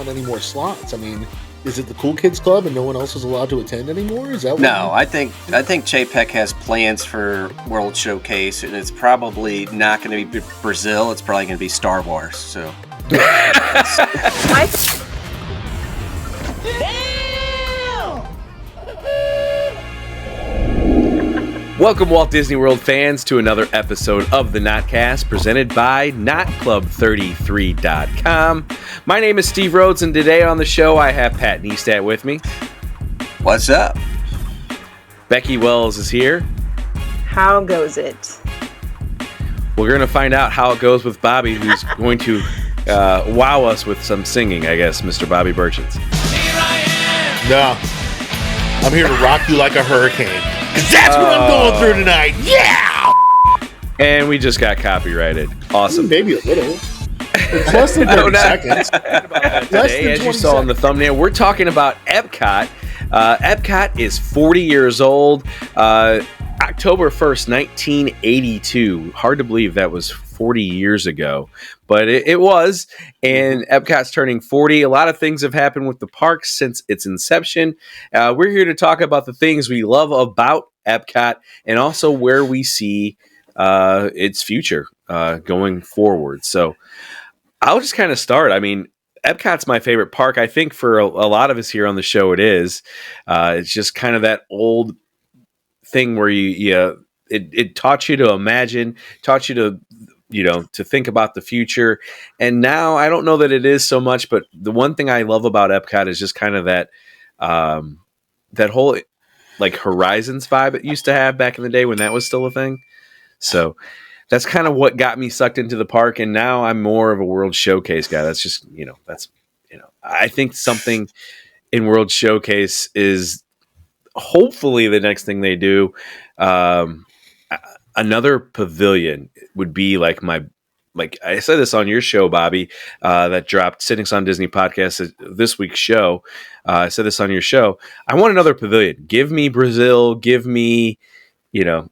on any more slots. I mean, is it the Cool Kids Club and no one else is allowed to attend anymore? Is that what No, I think Chapek has plans for World Showcase, and it's probably not going to be Brazil. It's probably going to be Star Wars. So. Welcome, Walt Disney World fans, to another episode of the Notcast presented by NotClub33.com. My name is Steve Rhodes, and today on the show I have Pat Neistat with me. What's up? Becky Wells is here. How goes it? We're going to find out how it goes with Bobby, who's going to wow us with some singing, I guess, Mr. Bobby Burchens. No. I'm here to rock you like a hurricane. Because that's what I'm going through tonight. Yeah! And we just got copyrighted. Awesome. Maybe a little. It's less than 30 seconds. Today, as you saw in the thumbnail, we're talking about Epcot. Epcot is 40 years old. October 1st, 1982. Hard to believe that was 40 years ago, but it was. And Epcot's turning 40. A lot of things have happened with the park since its inception. We're here to talk about the things we love about Epcot and also where we see its future going forward. So I'll just kind of start. I mean, Epcot's my favorite park. I think for a lot of us here on the show, it is. It's just kind of that old thing where it taught you to imagine, taught you to to think about the future. And now I don't know that it is so much, but the one thing I love about Epcot is just kind of that that whole like Horizons vibe it used to have back in the day when that was still a thing. So that's kind of what got me sucked into the park, and now I'm more of a World Showcase guy. That's just I think something in World Showcase is hopefully the next thing they do. Another pavilion would be like I said this on your show, Bobby, that dropped Sitting on Disney podcast this week's show. I said this on your show. I want another pavilion. Give me Brazil. Give me, And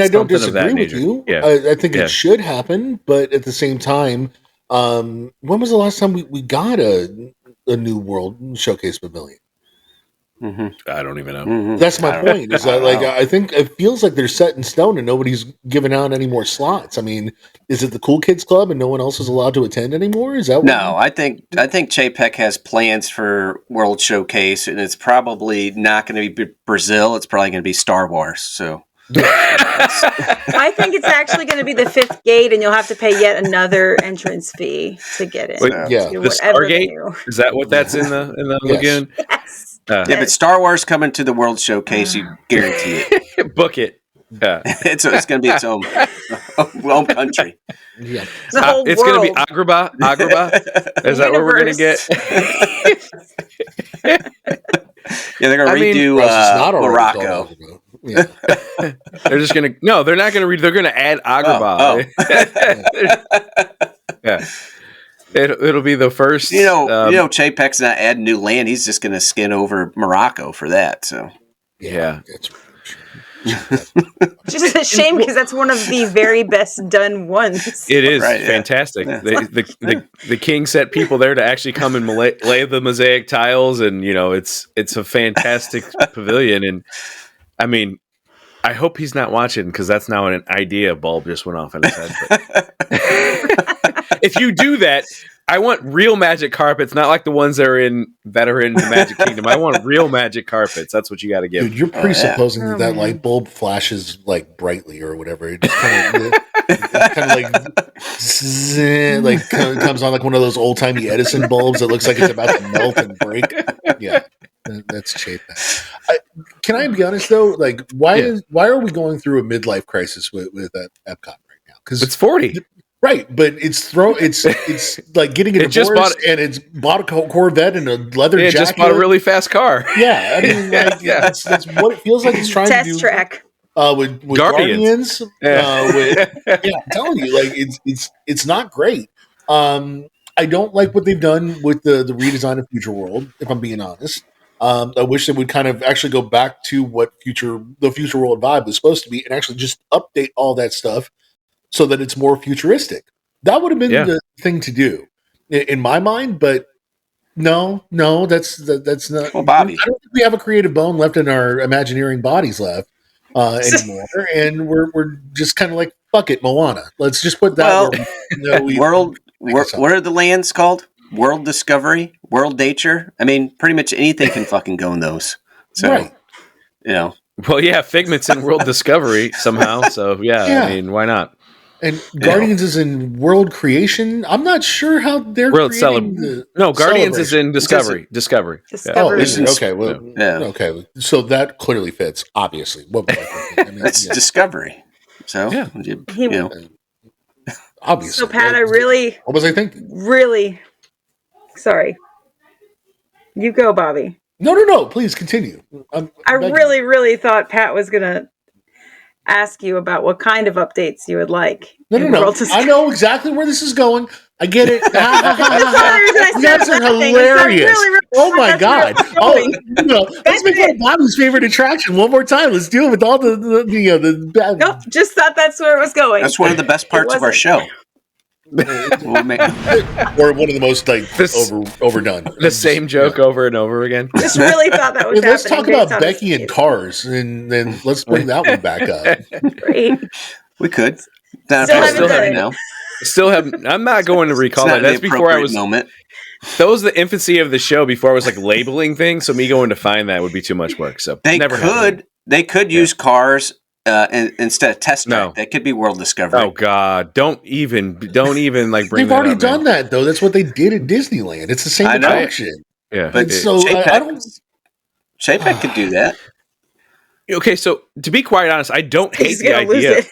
I don't disagree with you. Yeah. I think it should happen, but at the same time, when was the last time we got a new World Showcase pavilion? Mm-hmm. I don't even know. That's my point. Is that I think it feels like they're set in stone and nobody's giving out any more slots. I mean, is it the Cool Kids Club and no one else is allowed to attend anymore? Is that no? I think Chapek has plans for World Showcase, and it's probably not going to be Brazil. It's probably going to be Star Wars. So. I think it's actually going to be the fifth gate, and you'll have to pay yet another entrance fee to get in. Wait, the Stargate? Is that what that's in the lagoon? Yes. But Star Wars coming to the World Showcase, you guarantee it. Book it. Yeah. It's going to be its own country. Yeah. It's going to be Agrabah. Is that what we're going to get? Yeah, they're going to redo Morocco. Yeah. They're just going to they're not going to read. They're going to add Agrabah. Yeah. It'll be the first. Chapek's not adding new land. He's just going to skin over Morocco for that. So yeah. Just a shame because that's one of the very best done ones. It is fantastic. Yeah. The king set people there to actually come and lay the mosaic tiles, and it's a fantastic pavilion. And I mean, I hope he's not watching because that's now an idea bulb just went off in his head. If you do that, I want real magic carpets, not like the ones that are in the Magic Kingdom. I want real magic carpets. That's what you got to give. Dude, you're presupposing that light bulb flashes like brightly or whatever. It just kind of comes on like one of those old timey Edison bulbs that looks like it's about to melt and break. Yeah. That's Chapek. Can I be honest though? Like, why are we going through a midlife crisis with Epcot right now? Because it's 40. Right, but it's like getting a divorce and it's bought a Corvette and a leather jacket. It just bought a really fast car. Yeah, I mean, that's what it feels like it's trying to do. Test track. With Guardians. I'm telling you, like it's not great. I don't like what they've done with the redesign of Future World, if I'm being honest. I wish they would kind of actually go back to what the Future World vibe was supposed to be and actually just update all that stuff so that it's more futuristic. That would have been the thing to do in my mind, but No, that's not. Well, Bobby. I don't think we have a creative bone left in our Imagineering bodies left anymore, and we're just kind of like, fuck it, Moana. Let's just put that. Well, where what are the lands called? World Discovery, World Nature. I mean, pretty much anything can fucking go in those. So, right. Well, yeah, Figment's in World Discovery somehow. So, yeah, I mean, why not? And Guardians is in World Creation. I'm not sure how they're creating No, Guardians is in Discovery. Discovery. Oh, is it? Okay. Well, okay. So that clearly fits, obviously. What was I thinking? I mean, it's Discovery. So, obviously. So, Pat, what was I thinking? Really, sorry. You go, Bobby. No. Please continue. I really thought Pat was going to ask you about what kind of updates you would like. No. I know exactly where this is going. I get it. You guys are hilarious. Oh my god! Let's make that Bobby's favorite attraction one more time. Let's do it with all the Nope, just thought that's where it was going. That's one of the best parts of our show. Or one of the most overdone. The same joke over and over again. Just really thought that was happening. Let's talk about Becky and Cars, and then let's bring that one back up. Great. We could. I'm not going to recall that. That's before I was. That was the infancy of the show. Before I was like labeling things, so me going to find that would be too much work. So they could use Cars. Instead of Test Drive, that could be World Discovery. Oh God! Don't even like bring. They've already done that though. That's what they did at Disneyland. It's the same attraction. Yeah, but I don't. Chapek could do that. Okay, so to be quite honest, I don't hate the idea.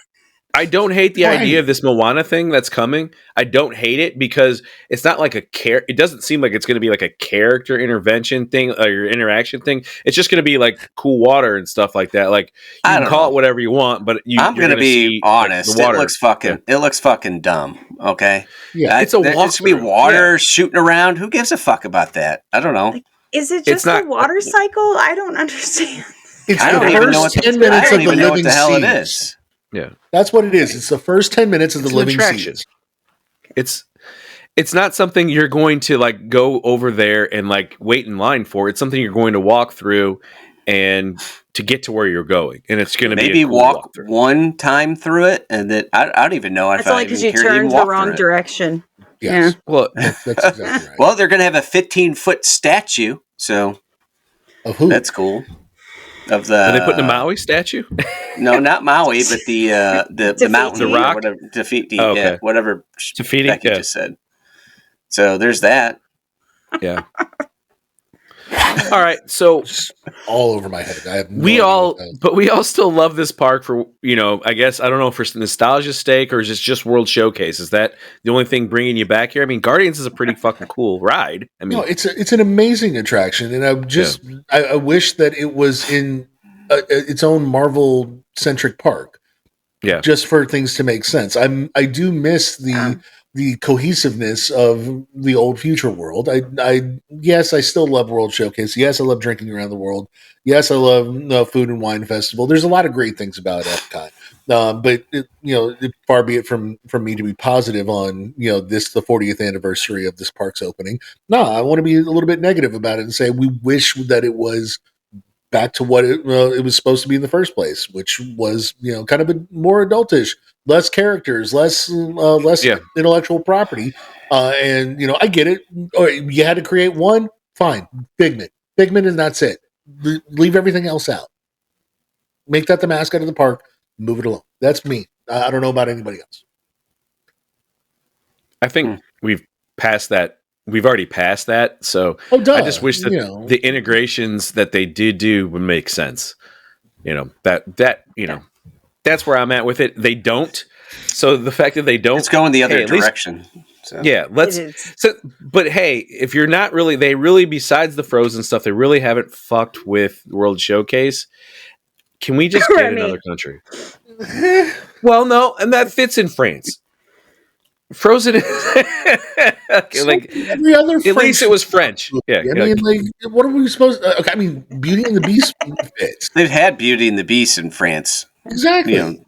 I don't hate the idea of this Moana thing that's coming. I don't hate it because it's not like it doesn't seem like it's going to be like a character intervention thing or interaction thing. It's just going to be like cool water and stuff like that. Like you can call it whatever you want, but I'm going to be honest. Like, it looks fucking dumb. Okay. Yeah. It's going to be water shooting around. Who gives a fuck about that? I don't know. Like, is it just a water cycle? I don't understand. It's the first 10 minutes of the living seas. It is. Yeah, that's what it is. It's the first 10 minutes of the living seas. It's not something you're going to like go over there and like wait in line for. It's something you're going to walk through and to get to where you're going, and it's going to maybe walk one time through it, and then I don't even know if that's only because you turned the wrong direction. Yes. Yeah, well, that's exactly right. Well, they're going to have a 15-foot statue, so of who? That's cool. Are they putting a Maui statue? No, not Maui, but the mountain, the rock, whatever, whatever Becky just said. So there's that. Yeah. All right, so all over my head. I have we all still love this park for I guess I don't know for nostalgia's sake or is it just World Showcase? Is that the only thing bringing you back here? I mean, Guardians is a pretty fucking cool ride. I mean, no, it's an amazing attraction, and I wish that it was in its own Marvel centric park. Yeah, just for things to make sense. I do miss the cohesiveness of the old Future World. Yes, I still love World Showcase. Yes, I love drinking around the world. Yes, I love Food and Wine Festival. There's a lot of great things about Epcot. But far be it from me to be positive on this the 40th anniversary of this park's opening. No, I want to be a little bit negative about it and say we wish that it was back to what it was supposed to be in the first place, which was kind of a more adultish, less characters, less intellectual property, and I get it. You had to create one, fine, Figment, and that's it. Leave everything else out. Make that the mascot of the park. Move it along. That's me. I don't know about anybody else. I think we've passed that. We've already passed that, so I just wish that the integrations that they did do would make sense. That's where I'm at with it. They don't. So the fact that they don't, it's going the other direction. Yeah, but hey, if you're not really, they really besides the Frozen stuff, they really haven't fucked with World Showcase. Can we just get another country? Well, no, and that fits in France. Frozen is like every other. At least it was French. Yeah, I mean, what are we supposed? Okay, I mean, Beauty and the Beast fits. They've had Beauty and the Beast in France, exactly. And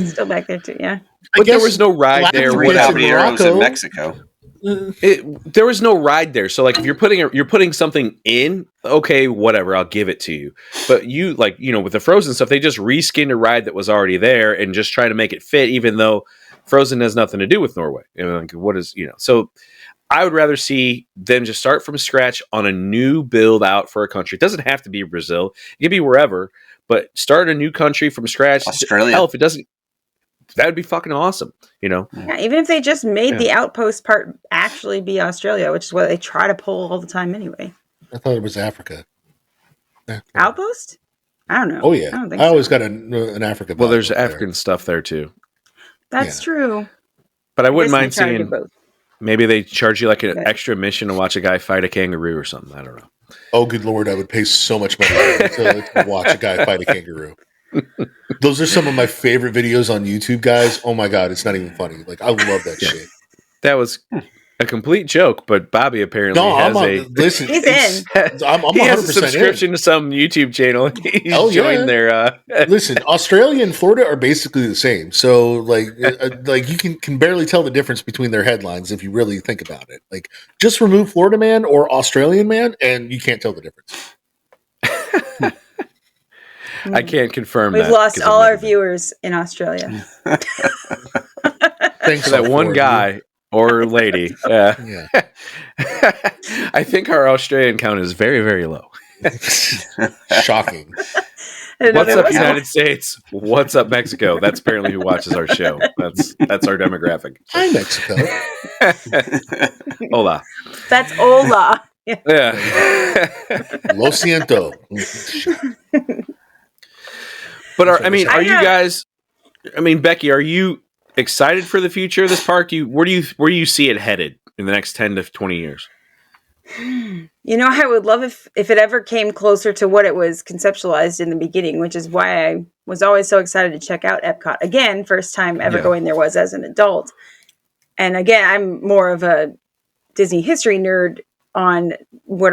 still back there too. Yeah, but there was no ride there. Without heroes in Mexico. There was no ride there, so like if you're putting something in, okay, whatever, I'll give it to you. But you with the Frozen stuff, they just reskinned a ride that was already there and just try to make it fit, even though Frozen has nothing to do with Norway. Like, what is So I would rather see them just start from scratch on a new build out for a country. It doesn't have to be Brazil; it can be wherever. But start a new country from scratch. Australia. Hell, if it doesn't. That would be fucking awesome, Yeah, even if they just made the outpost part actually be Australia, which is what they try to pull all the time anyway. I thought it was Africa. Outpost? I don't know. Oh yeah, I don't think I always got an Africa. Well, there's African stuff there too. That's true. But I wouldn't mind seeing. Maybe they charge you like an extra mission to watch a guy fight a kangaroo or something. I don't know. Oh, good Lord, I would pay so much money to watch a guy fight a kangaroo. Those are some of my favorite videos on YouTube, guys. Oh my God, it's not even funny. Like, I love that shit. That was a complete joke, but Bobby apparently listen, he's in. I'm he has a subscription to some YouTube channel. He's joined their. Listen, Australia and Florida are basically the same. So, like you can barely tell the difference between their headlines if you really think about it. Like, just remove Florida man or Australian man, and you can't tell the difference. I can't confirm We've that. We've lost all our viewers in Australia. Thanks for that one guy or lady. Yeah. I think our Australian count is very, very low. Shocking. What's up, United States? What's up, Mexico? That's apparently who watches our show. That's our demographic. Hi, Mexico. Hola. That's hola. Yeah. Lo siento. But are you guys? I mean, Becky, are you excited for the future of this park? Where do you see it headed in the next 10 to 20 years? I would love if it ever came closer to what it was conceptualized in the beginning, which is why I was always so excited to check out Epcot. Again, first time ever going there was as an adult. And again, I'm more of a Disney history nerd on what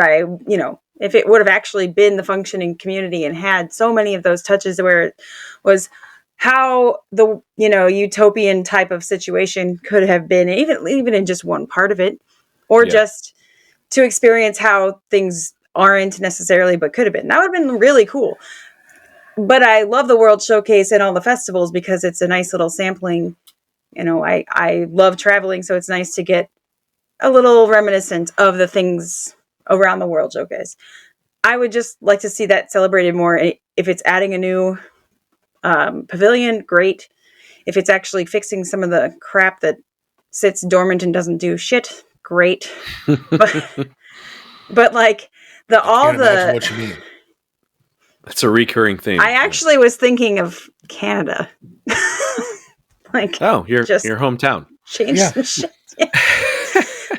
if it would have actually been the functioning community and had so many of those touches where it was how the, utopian type of situation could have been, even in just one part of it, or just to experience how things aren't necessarily, but could have been. That would have been really cool. But I love the World Showcase and all the festivals because it's a nice little sampling. I love traveling, so it's nice to get a little reminiscent of the things around the World Showcase. I would just like to see that celebrated more. If it's adding a new pavilion, great. If it's actually fixing some of the crap that sits dormant and doesn't do shit, great. but like what you mean. That's a recurring theme. I actually was thinking of Canada. your hometown. Change some shit. Yeah.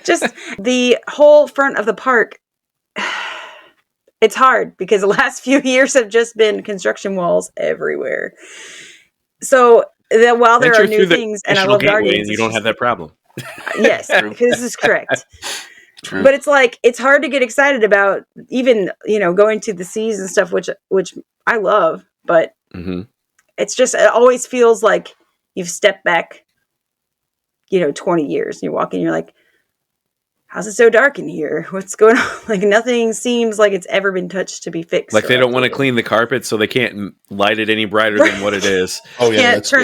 Just the whole front of the park. It's hard because the last few years have just been construction walls everywhere. So while there are new things, and I love Guardians, you don't have that problem. Yes, this is correct. True. But it's like it's hard to get excited about even going to the seas and stuff, which I love. But it's just it always feels like you've stepped back, 20 years. And you walk in, you're like, how's it so dark in here? What's going on? Like nothing seems like it's ever been touched to be fixed. Like they don't want to clean the carpet, so they can't light it any brighter than what it is. Oh yeah, can't turn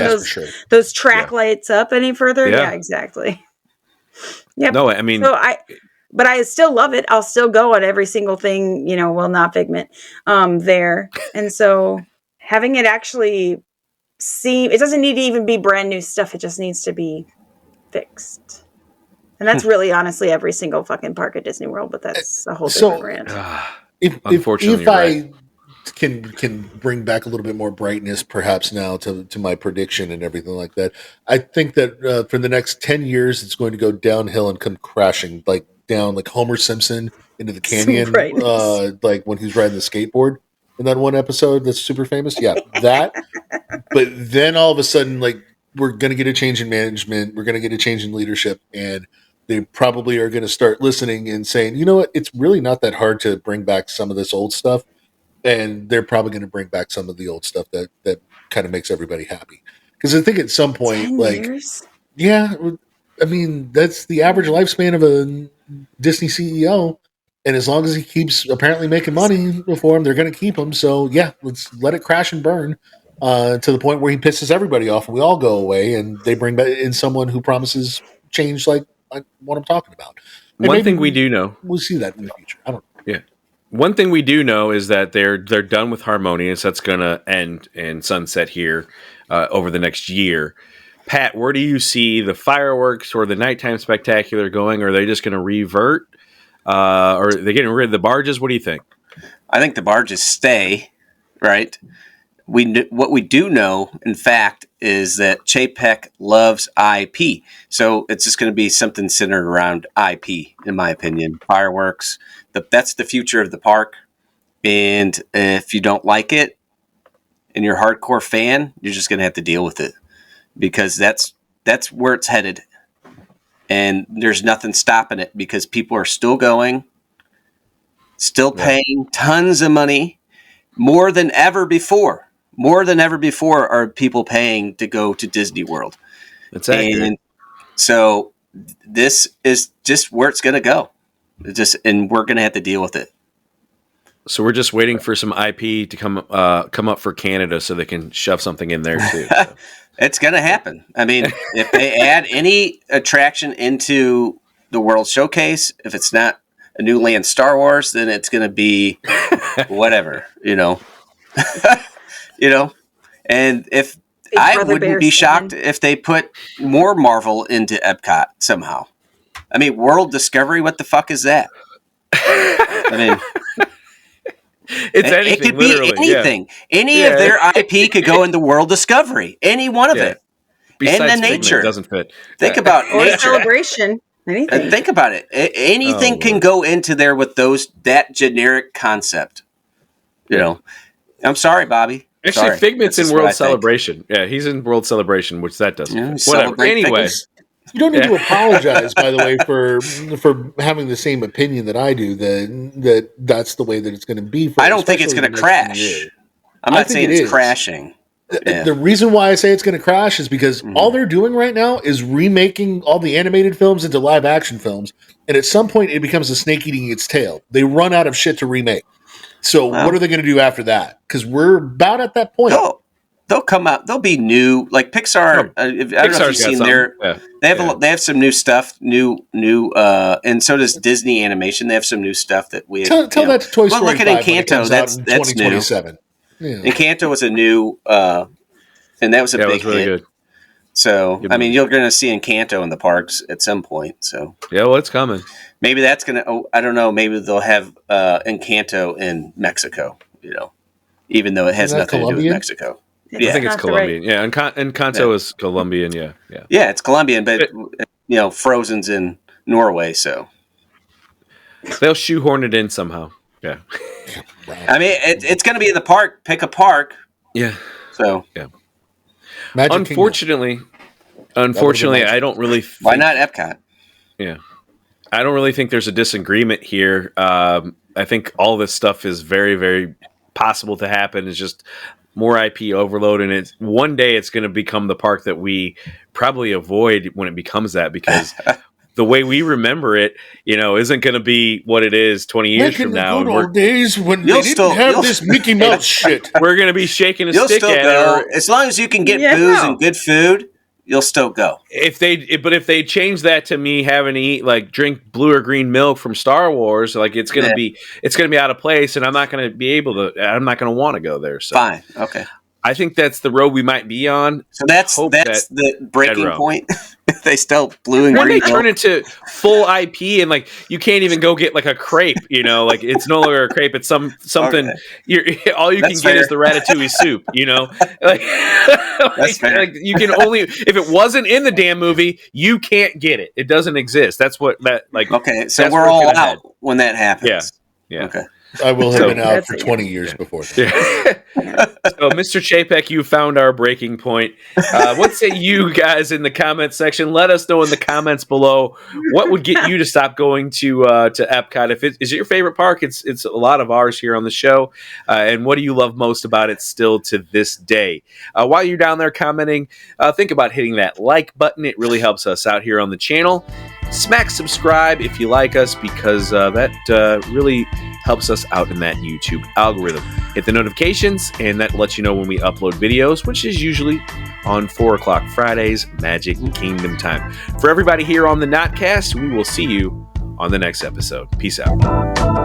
those track lights up any further. Yeah, exactly. Yeah. No, I mean, but I still love it. I'll still go on every single thing. Well, not Figment there, and so having it actually it doesn't need to even be brand new stuff. It just needs to be fixed. And that's really, honestly, every single fucking park at Disney World, but that's a whole different rant. If I can bring back a little bit more brightness, perhaps now to my prediction and everything like that, I think that for the next 10 years, it's going to go downhill and come crashing, down like Homer Simpson into the canyon, like when he's riding the skateboard in that one episode that's super famous. Yeah, that. But then all of a sudden, we're going to get a change in management, we're going to get a change in leadership, and they probably are going to start listening and saying, you know what, it's really not that hard to bring back some of this old stuff. And they're probably going to bring back some of the old stuff that kind of makes everybody happy. Because I think at some point, 10 years? Yeah, I mean, that's the average lifespan of a Disney CEO. And as long as he keeps apparently making money for him, they're going to keep him. So, yeah, let's let it crash and burn to the point where he pisses everybody off and we all go away and they bring in someone who promises change like what I'm talking about. And one thing we do know. We'll see that in the future. I don't know. Yeah. One thing we do know is that they're done with Harmonious. That's going to end and sunset here over the next year. Pat, where do you see the fireworks or the nighttime spectacular going? Are they just going to revert? Or are they getting rid of the barges? What do you think? I think the barges stay, right? What we do know, in fact, is that Chapek loves IP. So it's just going to be something centered around IP, in my opinion. Fireworks, that's the future of the park. And if you don't like it and you're a hardcore fan, you're just going to have to deal with it because that's where it's headed. And there's nothing stopping it because people are still going, still paying tons of money, more than ever before. More than ever before are people paying to go to Disney World. That's accurate. And so this is just where it's going to go. And we're going to have to deal with it. So we're just waiting for some IP to come up for Canada so they can shove something in there too. So. It's going to happen. I mean, if they add any attraction into the World Showcase, if it's not a new land Star Wars, then it's going to be whatever, you know. And if Big I Brother wouldn't Bear be 7. shocked if they put more Marvel into Epcot somehow. I mean, World Discovery, what the fuck is that? I mean, it's anything. It could be anything. Yeah. Any of their IP could go into World Discovery. Any one of it. Besides and the Figment, nature doesn't fit. Think about Or nature. Celebration. Anything. And think about it. Anything can go into there with that generic concept. You know, I'm sorry, Bobby. Actually, sorry. Figment's in World Celebration. Yeah, he's in World Celebration, which that doesn't fit. Whatever. Anyway. You don't need to apologize, by the way, for having the same opinion that I do. That's the way that it's going to be. I don't think it's going to crash. I'm not saying it's crashing. Yeah. The reason why I say it's going to crash is because all they're doing right now is remaking all the animated films into live action films, and at some point it becomes a snake eating its tail. They run out of shit to remake. So what are they going to do after that? Because we're about at that point. They'll come out. They'll be new, like Pixar. I don't know if you've seen their. Yeah. They have some new stuff, and so does Disney Animation. They have some new stuff that we tell that to Toy Story. Well, look at Encanto. That's new. Yeah. Encanto was a new, and that was a big really hit. Good. So I mean, you're going to see Encanto in the parks at some point. So yeah, well, it's coming. Maybe that's going to. I don't know. Maybe they'll have Encanto in Mexico. Even though it has nothing to do with Mexico. I think it's Colombian. Right. Yeah, Encanto is Colombian. Yeah. Yeah, it's Colombian, but Frozen's in Norway, so they'll shoehorn it in somehow. Yeah. I mean, it's going to be in the park. Pick a park. Yeah. So yeah. Magic Unfortunately, I don't really. Why not Epcot? Yeah, I don't really think there's a disagreement here. I think all this stuff is very, very possible to happen. It's just more IP overload, and one day it's going to become the park that we probably avoid when it becomes that, because the way we remember it, isn't going to be what it is 20 years from now. Good old days when they didn't have this Mickey Mouse shit. We're going to be shaking a stick at it. As long as you can get booze and good food, you'll still go. If they change that to me having to eat, drink blue or green milk from Star Wars, it's going to be out of place, and I'm not going to want to go there. So fine, okay. I think that's the road we might be on. So that's the breaking point. They still blue and green. When they turn into full IP and you can't even go get a crepe, it's no longer a crepe. It's something. Okay. All you can get is the ratatouille soup. That's fair. You can only if it wasn't in the damn movie, you can't get it. It doesn't exist. That's what that Okay, so we're all out when that happens. Yeah. Okay. I will have been out for 20 years before that. So, Mr. Chapek, you found our breaking point. What say you guys in the comments section? Let us know in the comments below what would get you to stop going to Epcot. If it is your favorite park, it's a lot of ours here on the show. And what do you love most about it still to this day? While you're down there commenting, think about hitting that like button. It really helps us out here on the channel. Smack subscribe if you like us, because that really helps us out in that YouTube algorithm. Hit the notifications, and that lets you know when we upload videos, which is usually on 4 o'clock Fridays, Magic Kingdom time. For everybody here on the Notcast, we will see you on the next episode. Peace out.